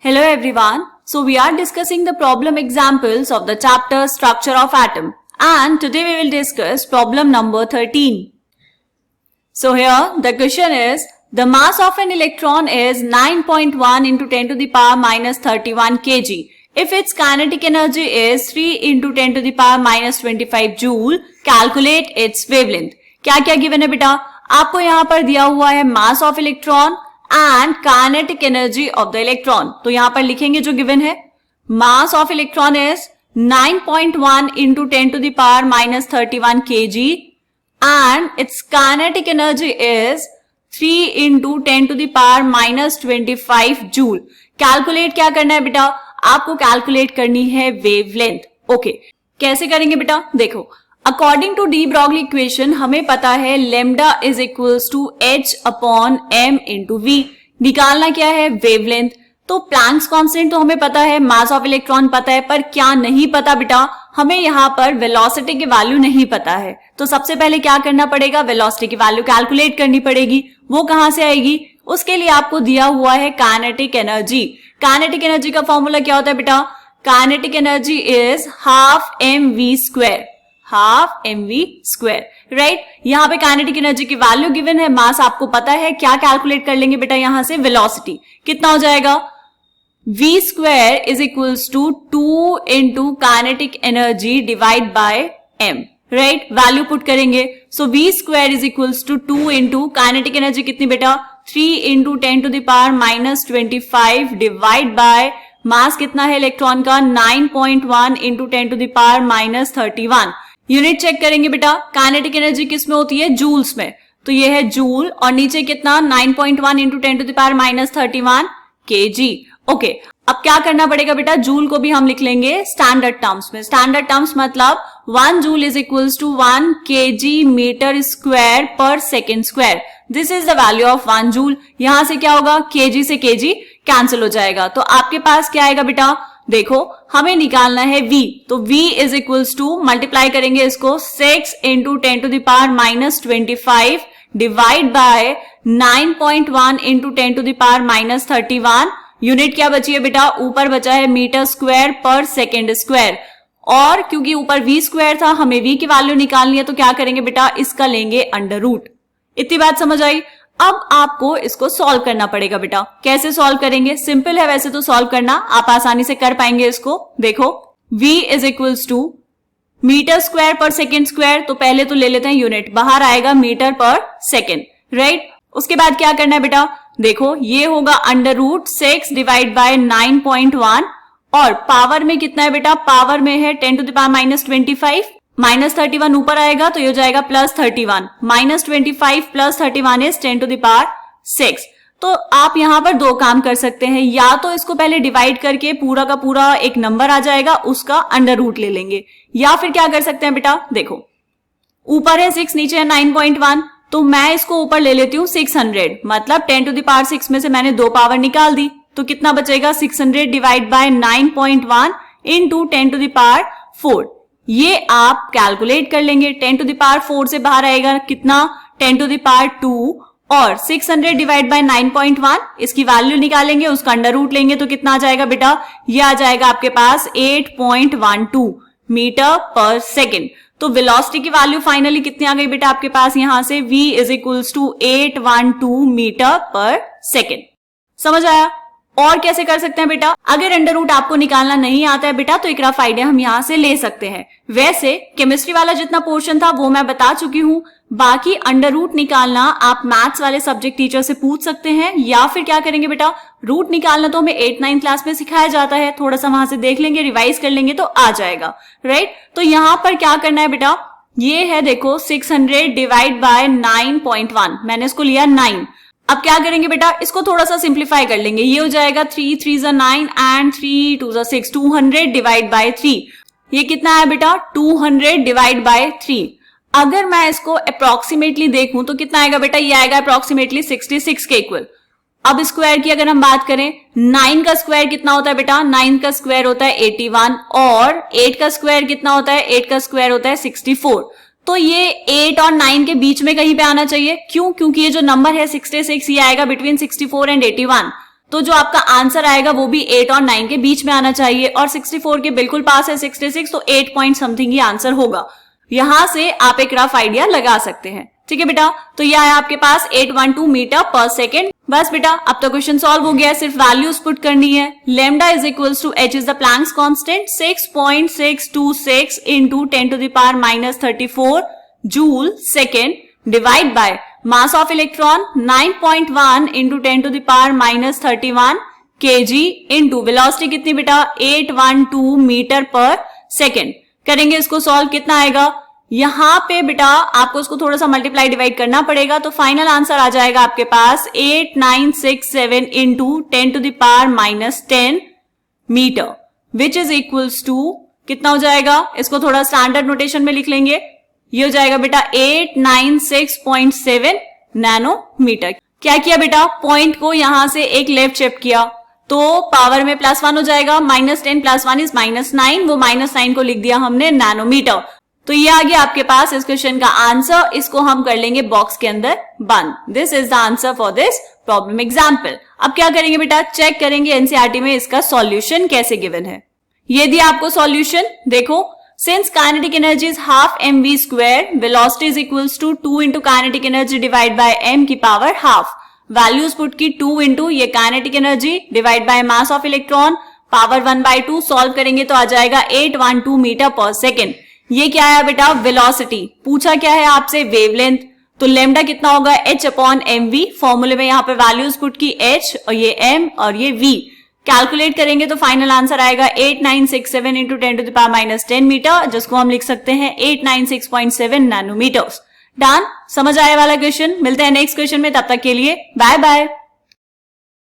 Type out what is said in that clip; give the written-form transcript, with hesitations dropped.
Hello everyone. So we are discussing the problem examples of the chapter Structure of Atom, and today we will discuss problem number 13. So here the question is, the mass of an electron is 9.1 into 10 to the power minus 31 kg. If its kinetic energy is 3 into 10 to the power minus 25 joule, calculate its wavelength. क्या क्या given है बेटा? आपको यहाँ पर दिया हुआ है mass of electron and kinetic energy of the electron. तो यहां पर लिखेंगे जो गिवन है, mass of electron is 9.1 into 10 to the power minus 31 kg and its kinetic energy is 3 into 10 to the power minus 25 joule. Calculate क्या करना है बेटा? आपको कैलकुलेट करनी है वेवलेंथ. ओके, कैसे करेंगे बेटा? देखो, according to de Broglie equation हमें पता है lambda is equals to h upon m into v. निकालना क्या है? वेवलेंथ. तो प्लैंक्स कांस्टेंट तो हमें पता है, मास ऑफ इलेक्ट्रॉन पता है, पर क्या नहीं पता बेटा? हमें यहाँ पर वेलोसिटी की वैल्यू नहीं पता है. तो सबसे पहले क्या करना पड़ेगा? वेलोसिटी की वैल्यू कैलकुलेट करनी पड़ेगी. वो कहां से आएगी? उसके लिए आपको दिया हुआ है काइनेटिक एनर्जी. काइनेटिक एनर्जी का फॉर्मूला क्या होता है बेटा? Kinetic energy is half mv square. Half mv square, right. यहाँ पे काइनेटिक एनर्जी की वैल्यू गिवन है, मास आपको पता है. क्या कैलकुलेट कर लेंगे बेटा यहां से? वेलोसिटी. कितना हो जाएगा? v square is equals to 2 into kinetic energy divide by m, right. Value put करेंगे. So v square is equals to 2 into kinetic energy कितनी बेटा? 3 into 10 to the power minus 25 divide by mass कितना है electron का? 9.1 into 10 to the power minus 31. Unit check करेंगे बेटा. Kinetic energy किस में होती है? जूल्स में. तो ये है जूल, और नीचे कितना? 9.1 into 10 to the power minus 31 kg. Okay, अब क्या करना पड़ेगा बेटा? जूल को भी हम लिख लेंगे स्टैंडर्ड टर्म्स में. स्टैंडर्ड टर्म्स मतलब 1 joule is equals to 1 kg metre square per second square. This is the value of 1 joule. यहां से क्या होगा? kg से kg कैंसिल हो जाएगा. तो आपके पास क्या आएगा बेटा? देखो, हमें निकालना है v. तो v is equals to, multiply करेंगे इसको, 6 into 10 to the power minus 25 divide by 9.1 into 10 to the power minus 31. Unit क्या बची है बेटा? ऊपर बचा है metre square per second square, और क्योंकि ऊपर v स्क्वायर था, हमें v की वैल्यू निकालनी है. तो क्या करेंगे बेटा? इसका लेंगे अंडर रूट. इतनी बात समझ आई? अब आपको इसको सॉल्व करना पड़ेगा बेटा. कैसे सॉल्व करेंगे? सिंपल है वैसे तो सॉल्व करना, आप आसानी से कर पाएंगे इसको. देखो, v is equals to metre square per second square. तो पहले तो ले लेते हैं यूनिट, बाहर आएगा मीटर पर सेकेंड, राइट. उसके बाद क्या करना है बेटा? देखो, ये होगा अंडर रूट 6 डिवाइड बाय 9.1, और पावर में कितना है बेटा? पावर में है 10 to the power minus 25. Minus 31 ऊपर आएगा तो ये हो जाएगा plus 31. Minus 25 plus 31 is 10 to the power 6. तो आप यहां पर दो काम कर सकते हैं, या तो इसको पहले डिवाइड करके पूरा का पूरा एक नंबर आ जाएगा, उसका अंडर रूट ले लेंगे, या फिर क्या कर सकते हैं बेटा? देखो, ऊपर है 6, नीचे है 9.1, तो मैं इसको ऊपर ले लेती हूँ 600. मतलब 10 टू द पावर 6 में से मैंने 2 पावर निकाल दी, तो कितना बचेगा? 600 divide by 9.1 into 10 to the power 4. ये आप कैलकुलेट कर लेंगे. 10 टू द पावर 4 से बाहर आएगा कितना? 10 टू द पावर 2, और 600 डिवाइड बाय 9.1, इसकी वैल्यू निकालेंगे, उसका अंडर रूट लेंगे, तो कितना आ जाएगा बेटा? ये आ जाएगा आपके पास 8.12 मीटर पर सेकेंड. तो वेलोसिटी की वैल्यू फाइनली कितनी आ गई बेटा आपके पास? यहां से v is equals to 812 metre per second. समझ आया? और कैसे कर सकते हैं बेटा? अगर अंडर रूट आपको निकालना नहीं आता है बेटा, तो एक रफ आइडिया हम यहां से ले सकते हैं. वैसे केमिस्ट्री वाला जितना पोर्शन था वो मैं बता चुकी हूं. बाकी अंडर रूट निकालना आप मैथ्स वाले सब्जेक्ट टीचर से पूछ सकते हैं, या फिर क्या करेंगे बेटा? रूट निकालना तो हमें 8-9 क्लास में सिखाया जाता है, थोड़ा सा वहां से देख लेंगे, रिवाइज कर लेंगे तो आ जाएगा, राइट. तो यहां पर क्या करना है बेटा? ये है देखो 600 डिवाइड बाय 9.1, मैंने इसको लिया 9. अब क्या करेंगे बेटा? इसको थोड़ा सा सिंप्लीफाई कर लेंगे. ये हो जाएगा 3 3 9 एंड 3 2 6, 200 डिवाइड बाय 3. ये कितना है बेटा? 200 डिवाइड बाय 3. अगर मैं इसको अप्रोक्सीमेटली देखूं तो कितना आएगा बेटा? ये आएगा अप्रोक्सीमेटली 66 के इक्वल. अब स्क्वायर की अगर हम बात करें, 9 का स्क्वायर कितना होता है बेटा? 9 का स्क्वायर होता है 81, और 8 का स्क्वायर कितना होता है? 8 का स्क्वायर होता है 64. तो ये 8 और 9 के बीच में कहीं पे आना चाहिए. क्यों? क्योंकि ये जो नंबर है 66, ये आएगा बिटवीन 64 एंड 81. तो जो आपका आंसर आएगा वो भी 8 और 9 के बीच में आना चाहिए, और 64 के बिल्कुल पास है 66, तो 8 पॉइंट समथिंग ही आंसर होगा। यहां से आप एक रफ आइडिया लगा सकते हैं। ठीक है बेटा, तो यह है आपके पास 812 मीटर पर सेकेंड। बस बेटा, अब तो क्वेश्चन सॉल्व हो गया है, सिर्फ वैल्यूज पुट करनी है। Lambda is equals to h is the Planck's constant 6.626 into 10 to the power minus 34 joule second divide by mass of electron 9.1 into 10 to the power minus 31 kg into velocity कितनी बेटा 812 metre per second. करेंगे इसको solve, कितना आएगा, यहां पे बेटा आपको इसको थोड़ा सा मल्टीप्लाई डिवाइड करना पड़ेगा, तो फाइनल आंसर आ जाएगा आपके पास 8967 into 10 to the power minus 10 metre, which is equals to कितना हो जाएगा, इसको थोड़ा स्टैंडर्ड नोटेशन में लिख लेंगे, ये हो जाएगा बेटा 896.7 नैनोमीटर। क्या किया बेटा, पॉइंट को यहां से एक लेफ्ट शिफ्ट किया, तो पावर में +1 हो जाएगा, -10 + 1 इज -9, वो -9 को लिख दिया हमने नैनोमीटर। तो ये आ गया आपके पास इस क्वेश्चन का आंसर। इसको हम कर लेंगे बॉक्स के अंदर बंद। This is the answer for this problem example. अब क्या करेंगे बेटा, चेक करेंगे एनसीईआरटी में इसका सॉल्यूशन कैसे गिवन है। ये दिया आपको सॉल्यूशन, देखो, since kinetic energy is half mv², velocity is equals to 2 into kinetic energy divide by m की पावर हाफ। वैल्यूज पुट की 2 इंटू ये kinetic energy divide by mass of electron power 1/2। Solve करेंगे तो आ जाएगा 812 metre per second. ये क्या है बेटा, वेलोसिटी। पूछा क्या है आपसे, वेवलेंथ, तो लेमडा कितना होगा h/mv। फॉर्मूले में यहाँ पे वैल्यूज पुट की h और ये m और ये v। कैलकुलेट करेंगे तो फाइनल आंसर आएगा 8967 into 10 to the power minus 10 metre, जिसको हम लिख सकते हैं 896.7 नैनोमीटर्स। डन, समझ आए वाला क्वेश्चन। मिलते हैं नेक्स्ट क्वेश्चन में, तब तक के लिए बाय बाय।